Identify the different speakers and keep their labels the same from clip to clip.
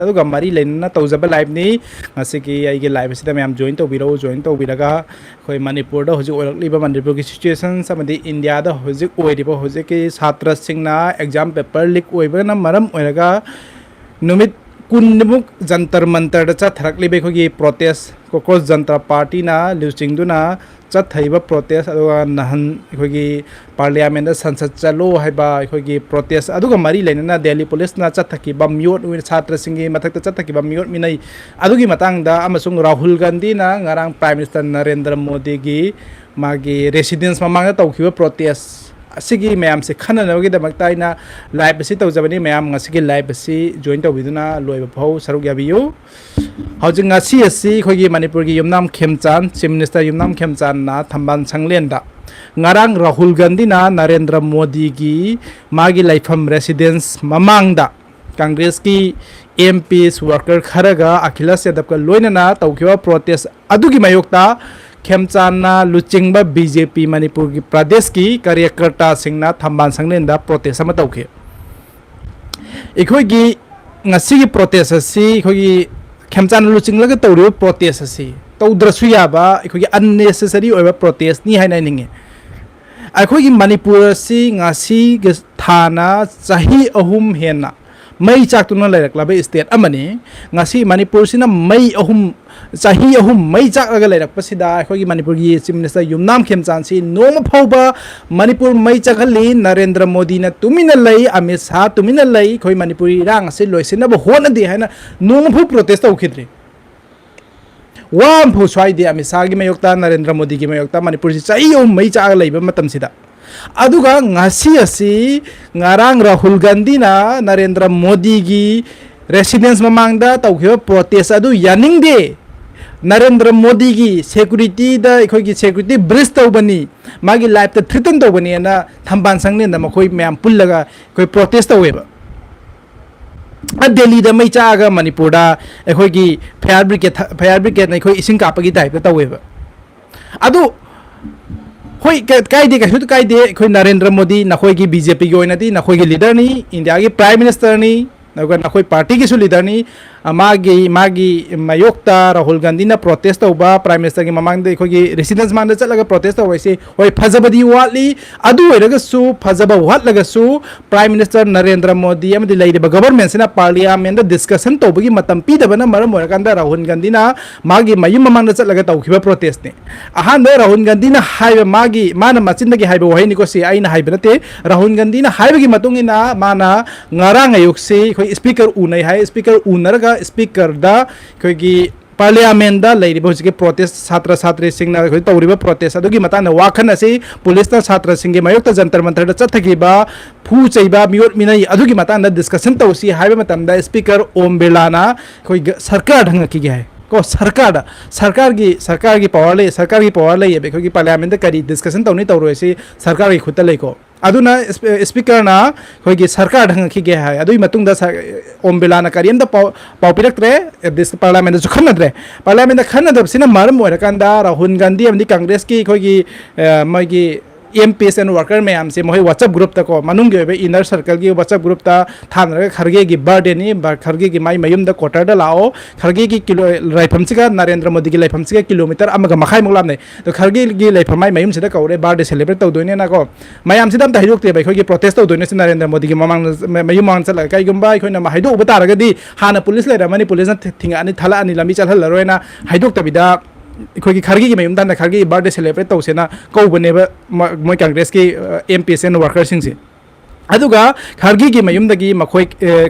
Speaker 1: ꯑꯗꯨꯒ ꯃꯔꯤ ꯂꯩꯅꯅ ꯇꯧꯖꯕ ꯂꯥꯏꯚꯅꯤ ꯉꯁꯤꯒꯤ ꯑꯩꯒꯤ ꯂꯥꯏꯚ ꯑꯁꯤꯗ ꯃꯌꯥꯝ ꯖꯣꯏꯟ ꯇꯧꯕꯤꯔꯛꯎ ꯖꯣꯏꯟ ꯇꯧꯕꯤꯔꯒ ꯑꯩꯈꯣꯏ ꯃꯅꯤꯄꯨꯔꯗ ꯍꯧꯖꯤꯛ ꯑꯣꯏꯔꯛꯂꯤꯕ ꯃꯅꯤꯄꯨꯔꯒꯤ ꯁꯤꯆꯨꯋꯦꯁꯟꯁ ꯑꯃꯗꯤ ꯏꯟꯗꯤꯌꯥꯗ ꯍꯧꯖꯤꯛ ꯑꯣꯏꯔꯤꯕ ꯍꯧꯖꯤꯛꯀꯤ ꯁꯥꯇ꯭ꯔꯁꯤꯡꯅ ꯑꯦꯛꯖꯥꯝ ꯄꯦꯄꯔ ꯂꯤꯛ ꯑꯣꯏꯕꯅ ꯃꯔꯝ ꯑꯣꯏꯔꯒ ꯅꯨꯃꯤꯠ ꯀꯨꯟꯃꯨꯛ ꯖꯟꯇꯔ ꯃꯟꯇꯔꯗ ꯆꯠꯊꯔꯛꯂꯤꯕ ꯑꯩꯈꯣꯏꯒꯤ ꯄ꯭ꯔꯣꯇꯦꯁ ꯀꯣꯀ꯭ꯔꯣꯁ ꯖꯟꯇꯔ ꯄꯥꯔꯇꯤꯅ ꯂꯨꯆꯤꯡꯗꯨꯅ ꯆꯠꯊꯔꯤꯕ ꯄ꯭ꯔꯣꯇꯦꯁ ꯑꯗꯨꯒ ꯅꯍꯥꯟ ꯑꯩꯈꯣꯏꯒꯤ ꯄꯥꯔꯂꯤꯌꯥꯃꯦꯟꯗ ꯁꯟꯁꯠ ꯆꯠꯂꯣ ꯍꯥꯏꯕ ꯑꯩꯈꯣꯏꯒꯤ ꯄ꯭ꯔꯣꯇꯦꯁ ꯑꯗꯨꯒ ꯃꯔꯤ ꯂꯩꯅꯅ ꯗꯦꯜꯂꯤ ꯄꯨꯂꯤꯁꯅ ꯆꯠꯊꯈꯤꯕ ꯃꯤꯑꯣꯠ ꯁꯥꯇ꯭ꯔꯁꯤꯡꯒꯤ ꯃꯊꯛꯇ ꯆꯠꯊꯈꯤꯕ ꯃꯤꯑꯣꯠ ꯃꯤꯅꯩ ꯑꯗꯨꯒꯤ ꯃꯇꯥꯡꯗ ꯑꯃꯁꯨꯡ ꯔꯥꯍꯨꯜ ꯒꯥꯟꯙꯤꯅ ꯉꯔꯥꯡ ꯄ꯭ꯔꯥꯏꯝ ꯃꯤꯅꯤꯁꯇꯔ ꯅꯔꯦꯟꯗ꯭ꯔ ꯃꯣꯗꯤꯒꯤ ꯃꯥꯒꯤ ꯔꯦꯁꯤꯗꯦꯟꯁ ꯃꯃꯥꯡꯗ ꯇꯧꯈꯤꯕ ꯄ꯭ꯔꯣꯇꯦꯁ ꯑꯁꯤꯒꯤ ꯃꯌꯥꯝꯁꯦ ꯈꯟꯅꯅꯕꯒꯤꯗꯃꯛꯇ ꯑꯩꯅ ꯂꯥꯏꯚ ꯑꯁꯤ ꯇꯧꯖꯕꯅꯤ ꯃꯌꯥꯝ ꯉꯁꯤꯒꯤ ꯂꯥꯏꯚ ꯑꯁꯤ ꯖꯣꯏꯟ ꯇꯧꯕꯤꯗꯨꯅ ꯂꯣꯏꯕ ꯐꯥꯎ ꯁꯔꯨꯛ ꯌꯥꯕꯤꯌꯨ ꯍꯧꯖꯤꯛ ꯉꯁꯤ ꯑꯁꯤ ꯑꯩꯈꯣꯏꯒꯤ ꯃꯅꯤꯄꯨꯔꯒꯤ ꯌꯨꯝꯅꯥꯝ ꯈꯦꯝꯆꯥꯟ ꯆꯤꯐ ꯃꯤꯅꯤꯁꯇꯔ ꯌꯨꯝꯅꯥꯝ ꯈꯦꯝꯆꯥꯟꯅ ꯊꯝꯕꯥꯜ ꯁꯪꯂꯦꯟꯗ ngarang Rahul Gandhi na Narendra Modi gi magi laifam residence mamangda Congress ki MPs worker kharaga Akhilesh Yadav ka loinana tawkiwa protest adugi mayokta Khemchand na luchingba BJP Manipur ki Pradesh ki karyakarta singna Thambal Sanglenda protest ama tawkhe ikhoigi ngasi gi protest asi ikhoigi Khemchand luchinglaga tawriba protest asi तौद्रसु याबा अखोगी unnecessary ओइबा protest नि हाइना निंगे अखोगी मणिपुर सि ngaसी गे थाना चाही अहुम हेना मई चाकतुना लैरकलाबे state अमने ngaसी मणिपुर सिना मई अहुम चाही अहुम मई चाकलगा लैरकपसिदा अखोगी मणिपुर गी चीफ मिनिस्टर युमनाम खेमचांद सि नोम फौबा मणिपुर मई चाकली नरेंद्र मोदी ना तुमिना लै अमित शाह तुमिना लै खोई मणिपुरी रांग से लोइसिनबो होनदे हाइना नोम फौ प्रोटेस्ट तौखिद्रे वाम फौ स्वाइदे अमित शाह की मयोक्ता नरेंद्र मोदी की मयोक्ता मणिपुर से चाही मई चाग लैबा मतमसिदा अदुगा ngasi asi ngarang Rahul Gandhi na Narendra Modi gi residence mamangda tawkhiba protest adu yaningde Narendra Modi gi security da ekhoi gi security breach tawbani magi life ta threaten tawbani na Thambal Sanglenda makhoi myam pullaga koi protest taweba Delhi da mai chaga Manipur da अखोगी fire brigade ना अखोई इसिंग कापगी type तवेबा अदु होय कायदे कहिसु कायदे अखोई Narendra Modi नखोगी BJP की ओइनादी नखोगी leader नि इंडिया की प्राइम मिनिस्टर नि नगा नखोई पार्टी की सु लीडर नि मागी मयोक्ता राहुल गांधी ना प्रोटेस्ट तौबा प्राइम मिनिस्टर की ममांग दे अखोगी रेसिडेंस मान चलगा प्रोटेस्ट तौबैसे होय फजबदी वाटली अदु ओइरगसु फजबा वाटलगसु प्राइम मिनिस्टर नरेंद्र मोदी अमदि लैरिबा गवर्नमेंट सिना पार्लियामेंट दा डिस्कशन तौबगी मतम पीदबना मरम ओरकांदा राहुल गांधी ना मागी मयुम ममांग दा चलगा तौखिबा प्रोटेस्ट ने अहान राहुल गांधी ना हाइबा मागी माना मचिनदगी हाइबा वहाइनि को से आइना हाइबा नते राहुल गांधी ना हाइबगी मतुंगिना माना ngarang ayukse khoi speaker unai hai speaker unarga speaker da khoi gi parliament da leiriba hojike protest satra satri singna khoi tawriba protest adugi matana wakhana se police na satra singe mayokta jantar mantar da chathagiba phu cheiba miot minai adugi matana discussion tawsi haiba matamda speaker om belana khoi sarkar dhanga ki hai को सरकार की power ले ये खो की parliament करी discussion तौनी तौरो से सरकार की खुद ले को अदुना स्पीकर ना खो की सरकार ढंग की गे है अदुई मतुंग दा ओम बिलाना करियम दा पाव पिरक्त्रे दिस पार्लियामेंट जो खनद्रे पार्लियामेंट खनदब सिना मारम ओरकांदा राहुल गांधी अमदी कांग्रेस की खो की मगी MPs and worker मैम से मोहि WhatsApp ग्रुप तक मनुंग के इनर सर्कल की WhatsApp ग्रुप ता थान खरगे की बर्थडे नी खरगे की माई मयुम द क्वार्टर द लाओ खरगे की किलो राइफम से का नरेंद्र मोदी की लाइफम से किलोमीटर अमग मखाई मुगलाम ने तो खरगे की लाइफम माई मयुम से द कौरे बर्थडे सेलिब्रेट तौ दोने ना को मयाम से दम तहिरुक ते भाई की प्रोटेस्ट तौ दोने से नरेंद्र मोदी की ममांग मयुम मांग से लगा गुम्बा खोई ना हाइदो बता रगदी हाना पुलिस ले रमनी पुलिस न थिंगा अनि थला अनि लमी चल लरोयना हाइदोक तबिदा अखोगी खरगी की मयुम दान खरगी बर्थडे सेलिब्रेट तौसेना कौबनेबा मोय कांग्रेस की MPs एंड वर्कर सिंग से अदुगा खरगी की मयुम दगी मखोय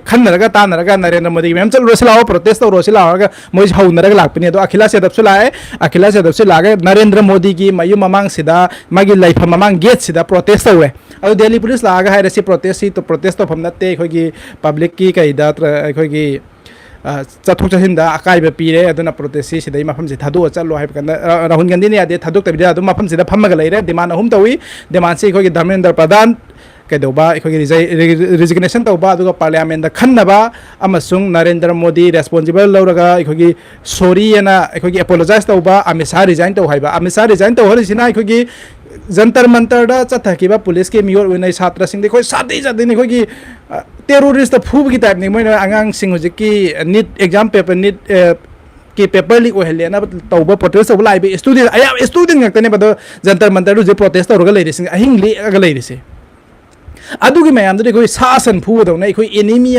Speaker 1: खन्नरगा तानरगा नरेंद्र मोदी मैम चल रोसिलाओ प्रोटेस्ट तो रोसिलाओगा मोय हौनरगा लाकपने तो अखिलेश यादव से लाए अखिलेश यादव से लागे नरेंद्र मोदी की मयुम ममांग सिदा मागी लाइफ ममांग गेट सिदा प्रोटेस्ट तौवे अदु दिल्ली पुलिस लागा है रेसी प्रोटेस्ट तो प्रोटेस्ट तो फमनते अखोगी पब्लिक की कइदा अखोगी चथोक चहिंदा अकाइबा पीरे अदुना प्रोटेस्ट सिदै मफम से थादो चलो हाइब कंदा राहुल गांधी ने यादे थादोक तबिदा अदु मफम सिदा फमगा लैरे डिमांड अहुम तवी डिमांड से अखोगी धर्मेंद्र प्रधान कदोबा रिजिग्नेशन तौबा पार्लियामेंट खन्नबा नरेंद्र मोदी रेस्पॉन्सिबल लौरगा सॉरी एपोलोजाइज तौबा अमित शाह रिजाइन तौ हाइबा अमित शाह रिजाइन तौ हरिसिना जंतर मंतर चथकीब पुलिस के मियोर छात्र साथी साथी टेरोरिस्ट फूब की टाइप मैं आगामी नीट एग्जाम पेपर नीट की पेपर लीक होहलेना तब प्रोटेस्ट तब लाइब स्टूडेंट जंतर मंतर प्रोटेस्ट तौर अहिंग लेगा लेरीसे मैम सासन फूबदौना एनिमी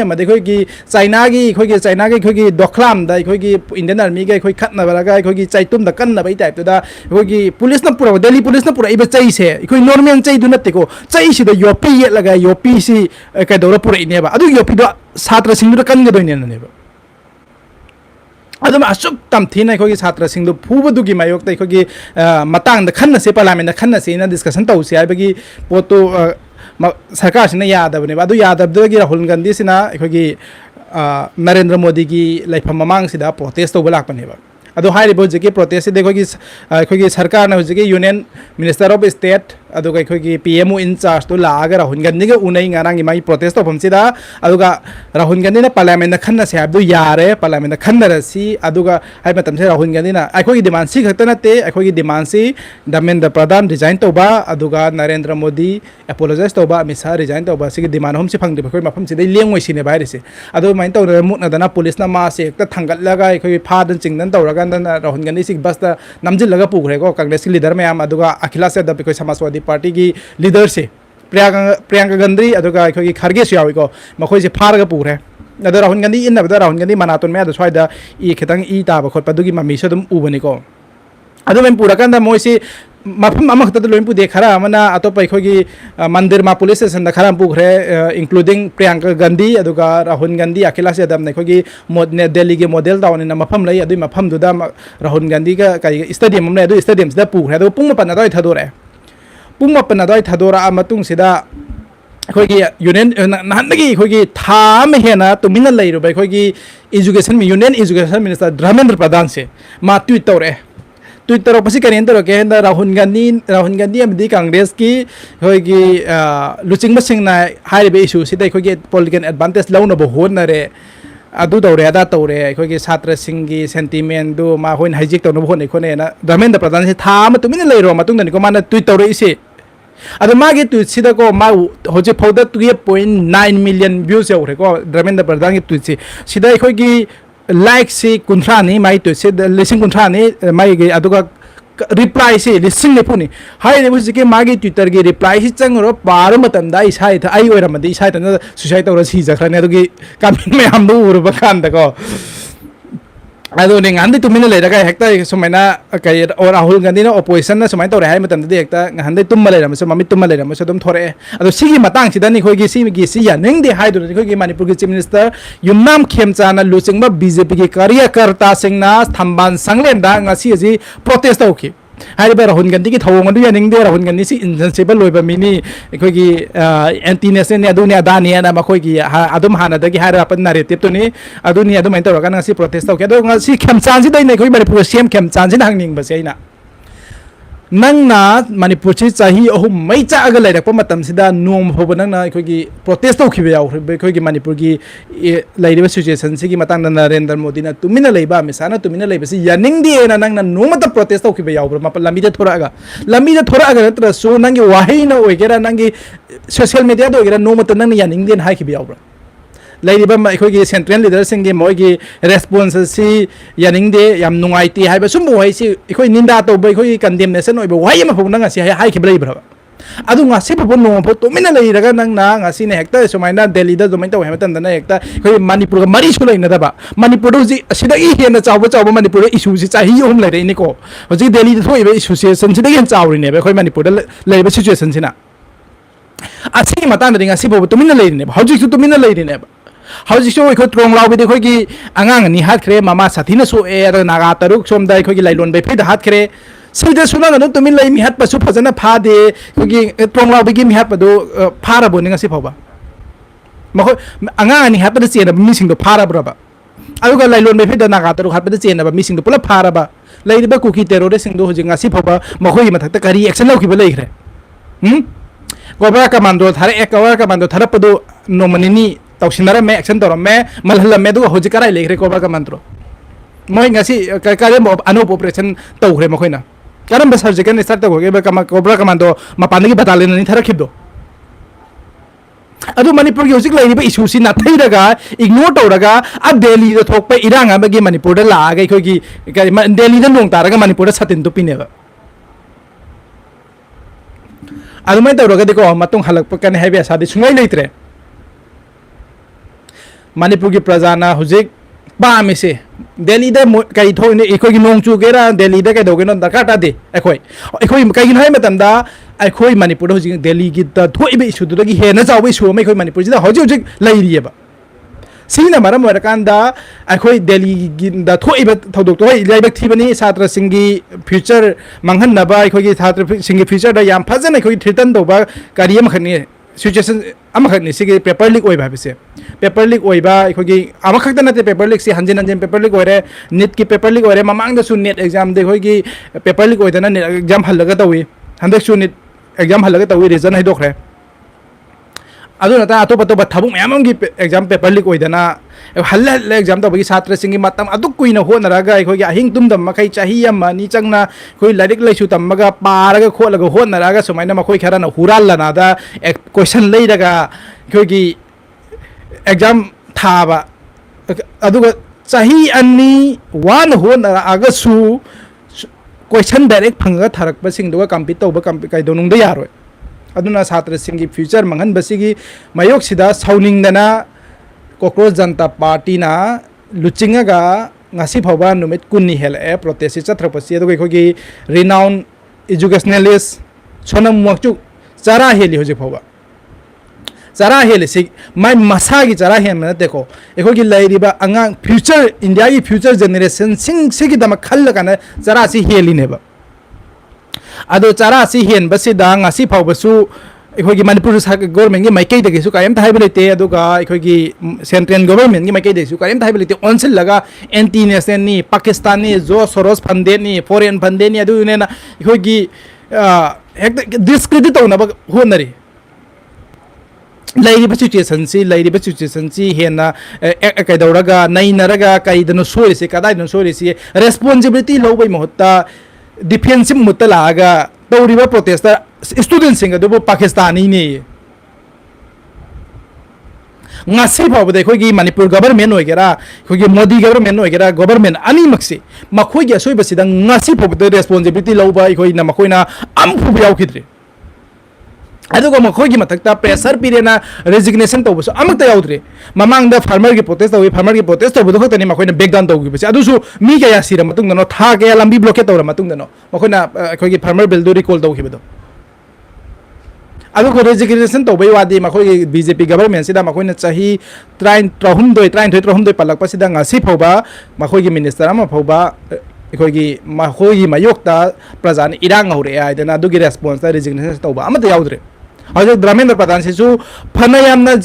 Speaker 1: चाइना की दोखलाम इंडियन आर्मी के खत्नबरगा चाइतुम कन्नबई टाइप पुलिस पुरब दिल्ली पुलिस पुरब चईसे नॉर्मल चईदु नतेको चईसीद योपी येलगा योपी से कदौर पुरईनेब योपीद छात्र कनगदोनेब असुक तमथीना छात्र फूबदुगी मायोक्ता खन्नसे पार्लियामेंट खन्नसे डिस्कशन तौसे है पोतो सरकार से यादबने यादबदी राहुल गांधी से नरेंद्र मोदी की लाइफम ममांग प्रोटेस्ट तब लापने हजी प्रोटेस्ट अखोगी सरकार union minister of state PMO in charge तो लाग राहुल गांधी के उनई गांगी माई प्रोटेस्ट तौफम राहुल गांधी पार्लियामेंट खन्नसे यारे पार्लियामेंट खन्नरसी राहुल गांधी डिमांड से खत नाते डिमांड से धर्मेंद्र प्रधान रिजाइन तौब नरेंद्र मोदी एपोलोजाइज तौब अमित शाह रिजाइन तौब डिमांड हम से फंगदे मफम से लेंगोसीने भाईसे तौर मुदना पुलिस मासे हेक्ट थांगलगा फादन चिंगन तौरगा राहुल गांधी से बस नमजिलगा पुग्रेको कांग्रेस की leader ma'am Akhilesh Yadav Samajwadi party की लीडर से प्रियंका गांधी खरगे याको मखोई फारग पुरे राहुल गांधी इनबद राहुल गांधी मनातोन में स्वाद खितंग ताब खोपदी मम्मी से उबनीको मैं पुरकान मोसे मफम लोन पुदे खरा अतोप मंदिर मा पुलिस स्टेशन खरा पुख्रे इंक्लूडिंग प्रियंका गांधी राहुल गांधी अखिलेश यादव दिल्ली के मॉडल टाउन मफम लई मफम राहुल गांधी का स्टेडियम स्टेडियम से पुख्रे पुंग मपन अदय थदोरे पुंग मपन अदय थदोरा यूनियन नहानगी थाम हेना तुमिन लेरुब education union education minister Dharmendra Pradhan से मा ट्वीट तौरे ट्वीट तौर करें तौरके राहुल गांधी कांग्रेस की लुचिंग इशू से पॉलिटिकल एडवांटेज लौनब होनरे तौरे अदा तौरे छात्र की सेंटीमेंट माहन हाइजेक तौर होने खोने धर्मेंद्र प्रधान से थाम तुमिन लेरो माना ट्वीट तौरइसे मागी ट्वीट से हजिक फौद 2.9 मिलियन व्यूज यौरेको धर्मेंद्र प्रधान की ट्वीट से लाइक से कुंथ्रानी माई ट्वीट से लिसिंग कुंथ्रानी माई रिप्लाई से लिसिंग निपुनी है मागी ट्विटर की रिप्लाई से चंगरो पार सुसाइड तौर सीजख्रने कमेंट मैम उब कानको गांधी तुमिन लेरगा हेक्ता सुमाइना राहुल गांधी ओपोजिशन सुमाइन तौरे है हेक्ता गांधी तुम लेरमस मम्मी तुम लेरमस थोड़े यानिंगदे मणिपुर की चीफ मिनिस्टर युमनाम खेमचान लुचिंग बीजेपी की कार्यकर्ता थम्बान संगलेंदा प्रोटेस्ट तौखी राहुल गांधी की थवोंग यानिंगदे राहुल गांधी से इनसेंसिबल लोइब मिनी एंटी नेशनल अदानी हानदगी नरेटिव तुनी तौर प्रोटेस्ट तौके खेमचान से मणिपुर सीएम खेमचान से हंगनिंगबसे नंगना मणिपुर से चाही अहुम मई चाग लेरप नोम फब नंगना प्रोटेस्ट तौखिब मणिपुर की सिचुएशन से नरेंद्र मोदी तुमिन लेब अमित शाह तुमिन लेबसे यानिंगदे नंगना नोमत प्रोटेस्ट तौखिब लंबीद थोरग नत्रसु नंगी वाहैना ओइगेरा नंगी सोशल मीडिया ओइगेरा नोमत नंगना यानिंगदे हाइखिब याउब्रा सेंट्रल लीडर की मोगी रेस्पॉन्स से यानिंगदे याम नुंगाइते हाइबा सुम वहाइसे निंदा तौब कंडेमनेशन ओइबा वहाइ अमा फुंग नंगासी हाइखिब लेब्रबा नोंफो तुमिन लेरगा नंगना हेक्ता सुमाइना दिल्ली तौ हेक्ता मणिपुर मरीसु लेनदबा मणिपुर हेन चाव मणिपुर इशू से चाही अहम लेरइनेको हजि दिल्ली थोइबा इशू सिचुएशन से हेन चावरिनेबा मणिपुर लेब सिचुएशन सिना असी मतंग तुमिन लेरिनेबा हजिसु तुमिन लेरिनेबा हजिसु ट्रोंग लाउबदे की आगांग हाथ्रे मामा साथीना सोए नागा तरुक सोमदा लाइलोन बैफेद हाथ्रे सिदा सुना तुमिन लै मिहात्पसु फजना फादे ट्रोंग लाउबगी मिहात्पदो फारबो निंगसि फौबा मखो आगांग हाथपद चेनब मिसिंगदो फारब्रबा अदुगा लाइलोन बैफेद नागा तरुक हाथपद चेनब मिसिंगदो पुला फारबा लैरिबा कुकी टेरोरिस्ट सिंगदो हजिंग ngasi फौबा मखोई मथक्ता करी एक्शन लौखिबा लैख्रे कोबरा कमांडो थारे एक कोबरा कमांडो थारे पदो नोमनिनी तौसिनरा में एक्शन तोर में मलहल में दो होजि कराय लेखरे कोबरा कमांडो मोय ngasi कारे अनोप ऑपरेशन तौखरे मखोइना करम सर्जिकल स्टार्ट तौगे कोबरा कमांडो मपानगी बटालियन नि थारा खिबदो अदु मणिपुर की हजिक लाइब इशू सी नाथैरगा इग्नोर तौरगा अब दिल्ली द थोकपे इरांग अमगी मणिपुर द लागे खोगी दिल्ली द नोंग तारगा मणिपुर द सतिन तो पिनेबा अदुमै तौरगा दिको मतुंग हलक कने हेबे सादि सुंगै लेत्रे मणिपुर की प्रजाना हजिक पामेसे दिल्ली द कई थोने इखोगी नोंग चुगेरा दिल्ली द कई दोगेनो दरकार तादे अखोई कई हाय मतमदा अखोई मणिपुर हजिक दिल्ली की थोइबे इशू दुदगी हेना जाव इशू मे अखोई मणिपुर जिदा हजिक लैरियबा सिंगना मरम वरकांदा अखोई दिल्ली की थोइबे थौदोक तो लाइबक थिबनी छात्र सिंगी फ्यूचर मंगहनबा अखोई छात्र सिंगी फ्यूचर दा याम फजन अखोई थ्रेटन दोबा कारियम खनि सिचुएशन अमखनि सिगे पेपर लीक ओइबा बिसे पेपर लीक ओइबा अखोई अमखत नते पेपर लीक से हंजिन हंजिन पेपर लीक ओरे नीट की पेपर लीक ओरे ममांग द सु नेट एग्जाम दे अखोई पेपर लीक ओइदना नेट एग्जाम हलगा तवी हंदक सु नेट एग्जाम हलगा तवी रिजन हाइदोखरे अदुना अतोप अतोप थबु मैम की एग्जाम पेपर लीक होइदना हल हल एग्जाम तबगी छात्र सिंगी मतम अदु कुइना होनरागा अखोगी अहिंग तुमदम मखै चाही अमा नि चंगना कोई लाइक लाइसु तमगा पारगा खोलगा होनरागा सुमाइना मखोई खराना हुरालनादा क्वेश्चन लैरगा अखोगी एग्जाम थाबा अदुगा चाही अन्नी वान होनरागसु क्वेश्चन डायरेक्ट फंगा थारकबा सिंगदुगा कंप्लीट तौबा कंप्लीट काइदोनुंगदा यारोय अदुना छात्र सिंगी फ्यूचर मंगन बसिगी मयोग सिदा सौनिंगदना कॉकरोच जनता पार्टी ना लुचिंगगा ngasi phawba numit kunni hel e protest chathrakpasi adugai khogi renowned educationalist sonam muakchu chara heli hoji phawba chara heli si mai masa gi chara hen mena dekho ekhogi lairiba angang future india gi future generation sing sigi dama khall kana chara si heli neba ado chara si hen basida ngasi phawbasu अखोगी Manipur government की माइकई दगेसु कायम थाइब लेते अदुगा अखोगी central government की माइकई दगेसु कायम थाइब लेते ऑनसिल लगा एंटी नेशनल नि पाकिस्तानी जो सोरोस फंडे नि फॉरेन फंडे नि अदुनेना अखोगी डिस्क्रेडिट तौनबा होनरी लाइरिबा सिचुएशन सी हेना कइदौरगा नैनरगा कइदनो सोरिसे कदाइदनो सोरिसे रेस्पोंसिबिलिटी लौबै महत्ता डिफेंसिव मुत्ता लागा तौरिबा प्रोटेस्टर स्टूडेंट सिंग अदुबो पाकिस्तानी ने ngasi phawbade khoi gi manipur government oigera khoi gi modi government oigera government ani maksi makhoi gi asoi basida ngasi phawbade responsibility loba khoi na makhoi na am phu yaw khidre adugo makhoi gi mathakta pressure pirena resignation tawbusu amakta yawdre mamang da farmer gi protest tawi farmer gi protest tawbudo khotani makhoi na backdown tawgi basi adusu mi kaya sira matung no tha kaya lambi blockade tawra matung no makhoi na khoi gi farmer bill do recall tawgi bedo अगो resignation तौबै वादी मखोई BJP government सिदा मखोइना चाही ट्राइन ट्रहुमदोय पलकपसिदा ngasi फौबा मखोई minister अमा फौबा अखोई मखोई मयोक्ता Pragyan इरांग हौरे आइदना दुगी response ता resignation तौबा अमत याउद्रे हजे धर्मेंद्र प्रधान सिसु फनायामना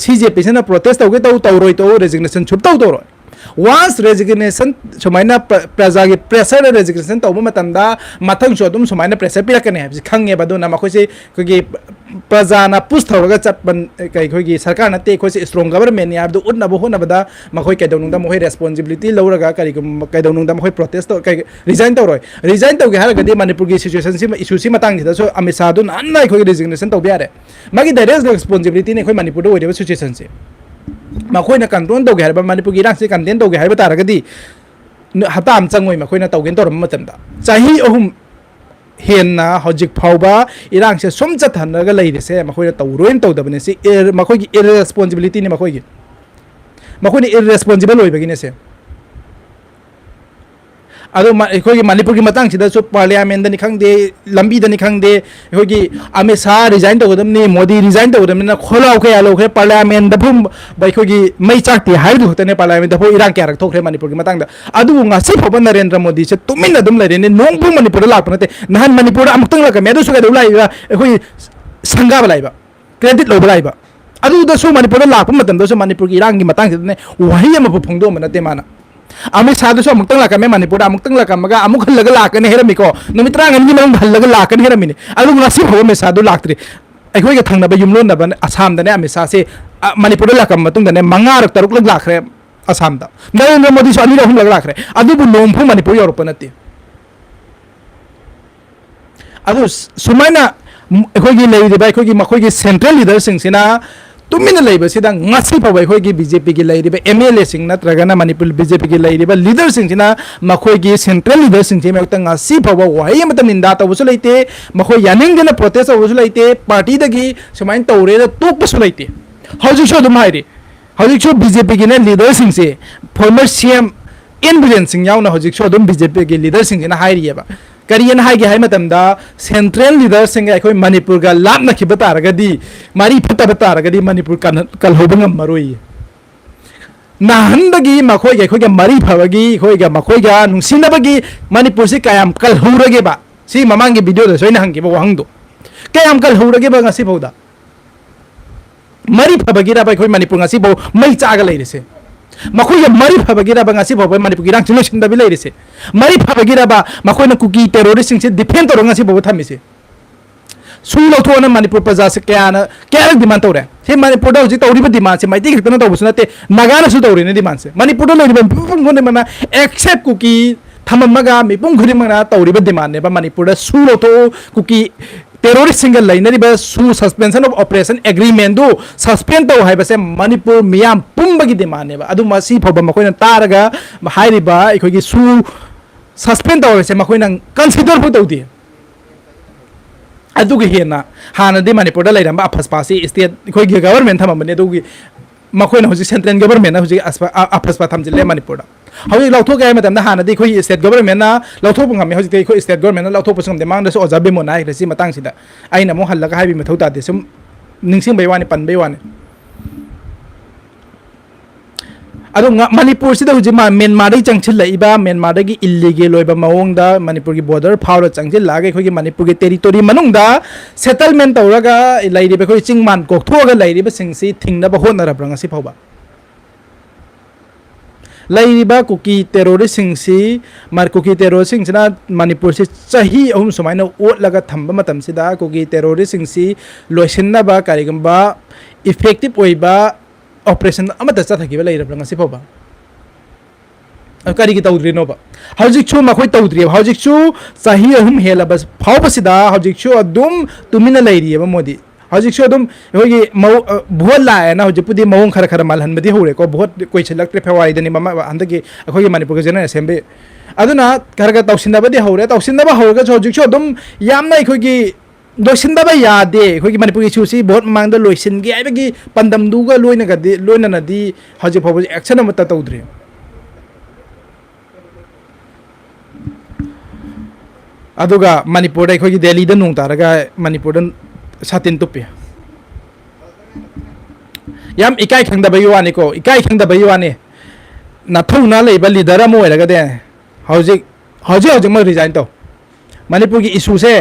Speaker 1: सीजेपी सेना प्रोटेस्ट तौगे तौरोय तो रेजिग्नेशन छुप तौरोय once resignation sumaina praja gi pressure resignation tawba matamda mathang so dum sumaina pressure pirakane habsi khange baduna makhoi kogi praja na push thawraga chatban kai khogi sarkar na te khoi strong government ni abdu utna bo hona bada makhoi kai dawnung da mohoi responsibility lawraga kai kai dawnung da mohoi protest to kai resign tawroi resign tawge haraga di manipur gi situation si issue si matang da so amisa du nan nai khoi resignation tawbe are magi direct responsibility ne khoi manipur do oide situation si मखोइना control तौगे हाइबा मणिपुर की इरांग से contain तौगे हाइबा तारगदी हताम चंगोय मखोइना तौगेन तौरम मतमदा चाही अहुम हेन्ना हजिक फावबा इरांग से सोम चथनरगा लैरेसे मखोइना तौरोइन तौदबने से मखोइगी इररेस्पोंसिबिलिटी ने मखोइना इररेस्पोंसिबल होइबगिने से अदो अखोगी मणिपुर की मतंग सिदा सो पार्लियामेंट दनि खंगदे लंबी दनि खंगदे अखोगी अमित शाह रिजाइन तौदमनी मोदी रिजाइन तौदमनी ना खोलाव के आलो के पार्लियामेंट दफुम बाइखोगी मई चाकती हाइदु होतने पार्लियामेंट दफो इरांग के रख थोखरे मणिपुर की मतंग अदु ngasi फबन नरेंद्र मोदी से तुमिन दम लेरेने नोंगपु मणिपुर लापनते नहन मणिपुर अमुक्तंग लका मेदु सुगा दउलाइबा अखोगी संगा बलाइबा क्रेडिट लो बलाइबा अदु दसो मणिपुर लाप मतम दसो मणिपुर की इरांग की मतंग से वही अमप फोंगदो मनते माना अमित शाह दसो अमुक्तंग लाकमे मणिपुर अमुक्तंग लाकमगा अमुक हल्लगा लाकने हेरमिको नुमित्रा ngani मन हल्लगा लाकने हेरमिने अदु ngasi फबन में सादु लाक्त्रे ꯑꯩꯈꯣꯏꯒ ꯊꯪꯅꯕ ꯌꯨꯝꯂꯣꯟꯅꯕ ꯑꯁꯥꯝꯗꯅꯦ ꯑꯃꯤꯠ ꯁꯥꯁꯦ ꯃꯅꯤꯄꯨꯔꯗ ꯂꯥꯛꯄ ꯃꯇꯨꯡꯗꯅꯦ 5ꯔꯛ 6ꯔꯛ ꯂꯥꯛꯈ꯭ꯔꯦ ꯑꯁꯥꯝꯗ ꯅꯔꯦꯟꯗ꯭ꯔ ꯃꯣꯗꯤꯁꯨ 2ꯔꯛ 3ꯔꯛ ꯂꯥꯛꯈ꯭ꯔꯦ ꯑꯗꯨꯕꯨ ꯅꯣꯡꯐꯥꯎ ꯃꯅꯤꯄꯨꯔ ꯌꯧꯔꯛꯄ ꯅꯠꯇꯦ ꯑꯗꯨ ꯁꯨꯃꯥꯏꯅ ꯑꯩꯈꯣꯏꯒꯤ ꯂꯩꯔꯤꯕ ꯑꯩꯈꯣꯏꯒꯤ ꯃꯈꯣꯏꯒꯤ ꯁꯦꯟꯇ꯭ꯔꯦꯜ ꯂꯤꯗꯔꯁꯤꯡꯁꯤꯅ ꯇꯨꯃꯤꯟꯅ ꯂꯩꯕꯁꯤꯗ ꯉꯁꯤ ꯐꯥꯎꯕ ꯑꯩꯈꯣꯏꯒꯤ ꯕꯤꯖꯦꯄꯤꯒꯤ ꯂꯩꯔꯤꯕ MLAꯁꯤꯡ ꯅꯠꯇ꯭ꯔꯒꯅ ꯃꯅꯤꯄꯨꯔ ꯕꯤꯖꯦꯄꯤꯒꯤ ꯂꯩꯔꯤꯕ ꯂꯤꯗꯔꯁꯤꯡꯁꯤꯅ ꯃꯈꯣꯏꯒꯤ ꯁꯦꯟꯇ꯭ꯔꯦꯜ ꯂꯤꯗꯔꯁꯤꯡꯁꯤ ꯃꯔꯛꯇ ꯉꯁꯤ ꯐꯥꯎꯕ ꯋꯥꯍꯩ ꯑꯃꯠꯇ ꯅꯤꯟꯗꯥ ꯇꯧꯕꯁꯨ ꯂꯩꯇꯦ ꯃꯈꯣꯏ ꯌꯥꯅꯤꯡꯗꯅ ꯄ꯭ꯔꯣꯇꯦꯁ ꯇꯧꯕꯁꯨ ꯂꯩꯇꯦ ꯄꯥꯔꯇꯤꯗꯒꯤ ꯁꯨꯃꯥꯏꯅ ꯇꯧꯔꯦꯅ ꯇꯣꯛꯄꯁꯨ ꯂꯩꯇꯦ ꯍꯧꯖꯤꯛꯁꯨ ꯑꯗꯨꯝ ꯍꯥꯏꯔꯤ ꯍꯧꯖꯤꯛꯁꯨ BJPꯒꯤꯅ ꯂꯤꯗꯔꯁꯤꯡꯁꯦ ꯐꯣꯔꯃꯔ CM N Birenꯁꯤꯡ ꯌꯥꯎꯅ ꯍꯧꯖꯤꯛꯁꯨ ꯑꯗꯨꯝ BJPꯒꯤ ꯂꯤꯗꯔꯁꯤꯡꯁꯤꯅ ꯍꯥꯏꯔꯤꯌꯦꯕ ꯀꯔꯤꯅ ꯍꯥꯏꯒꯦ ꯍꯥꯏ ꯃꯇꯝꯗ ꯁꯦꯟꯇ꯭ꯔꯦꯜ ꯂꯤꯗꯔꯁꯤꯡ ꯑꯩꯈꯣꯏ ꯃꯅꯤꯄꯨꯔꯒ ꯂꯥꯞꯅꯈꯤꯕ ꯇꯥꯔꯒꯗꯤ ꯃꯔꯤ ꯐꯠꯇꯕ ꯇꯥꯔꯒꯗꯤ ꯃꯅꯤꯄꯨꯔ ꯀꯜꯍꯧꯕ ꯉꯝꯃꯔꯣꯏ ꯅꯍꯥꯟꯗꯒꯤ ꯃꯈꯣꯏꯒ ꯑꯩꯈꯣꯏꯒ ꯃꯔꯤ ꯐꯕꯒꯤ ꯑꯩꯈꯣꯏꯒ ꯃꯈꯣꯏꯒ ꯅꯨꯡꯁꯤꯅꯕꯒꯤ ꯃꯅꯤꯄꯨꯔꯁꯤ ꯀꯌꯥꯝ ꯀꯜꯍꯧꯔꯒꯦꯕ ꯁꯤ ꯃꯃꯥꯡꯒꯤ ꯚꯤꯗꯤꯑꯣꯗꯁꯨ ꯑꯩꯅ ꯍꯪꯈꯤꯕ ꯋꯥꯍꯪꯗꯣ ꯀꯌꯥꯝ ꯀꯜꯍꯧꯔꯒꯦꯕ ꯉꯁꯤꯐꯥꯎꯗ ꯃꯔꯤ ꯐꯕꯒꯤꯔꯕ ꯑꯩꯈꯣꯏ ꯃꯅꯤꯄꯨꯔ ꯉꯁꯤꯐꯥꯎ ꯃꯩ ꯆꯥꯒ ꯂꯩꯔꯤꯁꯦ ꯃꯈꯣꯏꯒ ꯃꯔꯤ ꯐꯕꯒꯤꯔꯕ ꯉꯁꯤꯐꯥꯎꯕ ꯃꯅꯤꯄꯨꯔꯒꯤ ꯏꯔꯥꯡꯁꯤ ꯂꯣꯏꯁꯤꯟꯗꯕꯤ ꯂꯩꯔꯤꯁꯦ ꯃꯔꯤ ꯐꯕꯒꯤꯔꯕ ꯃꯈꯣꯏꯅ ꯀꯨꯀꯤ ꯇꯦꯔꯣꯔꯤꯁꯁꯤꯡꯁꯦ ꯗꯤꯐꯦꯟ ꯇꯧꯔꯒ ꯉꯁꯤꯐꯥꯎꯕ ꯊꯝꯃꯤꯁꯦ ꯁꯨ ꯂꯧꯊꯣꯛꯑꯅ ꯃꯅꯤꯄꯨꯔ प्रजाꯁꯦ ꯀꯌꯥꯔꯛ ꯗꯤꯃꯥꯟ ꯇꯧꯔꯦ ꯁꯤ ꯃꯅꯤꯄꯨꯔꯗ ꯍꯧꯖꯤꯛ ꯇꯧꯔꯤꯕ ꯗꯤꯃꯥꯟꯁꯦ ꯃꯩꯇꯩ ꯈꯛꯇꯅ ꯇꯧꯕꯁꯨ ꯅꯠꯇꯦ ꯅꯥꯒꯥꯅꯁꯨ ꯇꯧꯔꯤꯅꯦ ꯗꯤꯃꯥꯟꯁꯦ ꯃꯅꯤꯄꯨꯔꯗ ꯂꯩꯔꯤꯕ ꯃꯤꯄꯨꯝ ꯈꯨꯗꯤꯡꯃꯛꯅ ꯑꯦꯛꯁꯦꯞ ꯀꯨꯀꯤ ꯊꯝꯃꯝꯃꯒ ꯃꯤꯄꯨꯝ ꯈꯨꯗꯤꯡꯃꯛꯅ ꯇꯧꯔꯤꯕ ꯗꯤꯃꯥꯟꯅꯦꯕ ꯃꯅꯤꯄꯨꯔꯗ ꯁꯨ ꯂꯧꯊꯣꯛꯎ ꯀꯨꯀꯤ ꯇꯦꯔꯣरिꯁꯁꯤꯡꯒ ꯂꯩꯅꯔꯤꯕ ꯁꯨ ꯁꯁꯄꯦꯟꯁꯟ ꯑꯣꯐ ꯑꯣꯄꯔꯦꯁꯟ ꯑꯦग्ꯔꯤꯃꯦꯟꯗꯨ ꯁꯁꯄꯦꯟ ꯇꯧ ꯍꯥꯏꯕꯁꯦ ꯃꯅꯤꯄꯨꯔ ꯃꯤꯌꯥꯝ ꯄꯨꯝꯕꯒꯤ ꯗꯤꯃꯥꯟꯅꯦꯕ ꯑꯗꯨ ꯃꯁꯤ ꯐꯥꯎꯕ ꯃꯈꯣꯏꯅ ꯇꯥꯔꯒ ꯍꯥꯏꯔꯤꯕ ꯑꯩꯈꯣꯏꯒꯤ ꯁꯨ सस्पेंड तौरसे मखोइना कंसीडर फो तौदे अदुगे हेना हानदे मणिपुर लेरंबा अफस्पासी स्टेट अखोइगे गवर्नमेंट थमबने अदुगे मखोइना हुजि सेंट्रल गवर्नमेंट हुजि अफस्पा थमजिले मणिपुर हुजि लौथोके मतमदा हानदे अखोइ स्टेट गवर्नमेंट ना लौथोप ngame हुजि अखोइ स्टेट गवर्नमेंट ना लौथोप संगदे मांगदसो ओजाबे मोना हाइरसि मतंगसिदा आइना मो हल्लगा हाइबि मथौ तादे सुम निंगसिंग बैवानि पनबै वानि अदो मणिपुर सिदा हुजि म्यांमार दि चंगछिल लइबा म्यांमार दि इल्लीगल ओइबा मवोंगदा मणिपुर की बॉर्डर फाउर चंगछिल लागे खोगी मणिपुर की टेरिटोरी मनुंगदा सेटलमेंट तौरगा लइरिबे खोइ चिंगमान कोकथोगा लइरिबे सिंगसि थिंगनबा होनरब्रा ngasi फावबा लइरिबा कुकी टेरोरिस्ट सिंगसि मार कुकी टेरोरिस्ट सिंगसिना मणिपुर से चाही अहुम सुमाइना ओटलगा थंबा मतमसिदा कुकी टेरोरिस्ट सिंगसि लोइसिनबा कारिगंबा इफेक्टिव ओइबा ऑपरेशन अमत चथगिबा लइरब्रा ngasi फावबा करी की तौद्रीनोबा हजिकछु मखोइ तौद्री हजिकछु चाही अहुम हेलबस फावबसिदा हजिकछु अदुम तुमिना लइरियबा मोदी हजिकछु अदुम होगी भोट लाएना हजिपुदी मवों खर खर मालहनबदी होरेको भोट कोइछलक्ट्रे फेवाइदनि ममा हंदगी अखोगी मणिपुर जनरल असेंबली अदुना खरगा तौसिनबदी होरे तौसिनबा होरगा हजिकछु अदुम यामना अखोगी लोइसिनदबा यादे अखोगी मणिपुर इशूसी भोट मांगदा लोइसिनगे आइबगी पंदमदुगा लोइनगदि लोइननदि हजि फावबा एक्शन अमत तौद्री अदुगा मणिपुर अखोगी दिल्ली दा नोंग तारगा मणिपुर सातिन तुपे याम इकाई खंगदबई वानिको इकाई खंगदबई वानि नाथौना लेबा लीडर अम ओइरगदे हौजिक हौजिक हौजिक म रिजाइन तो मणिपुर की इशू से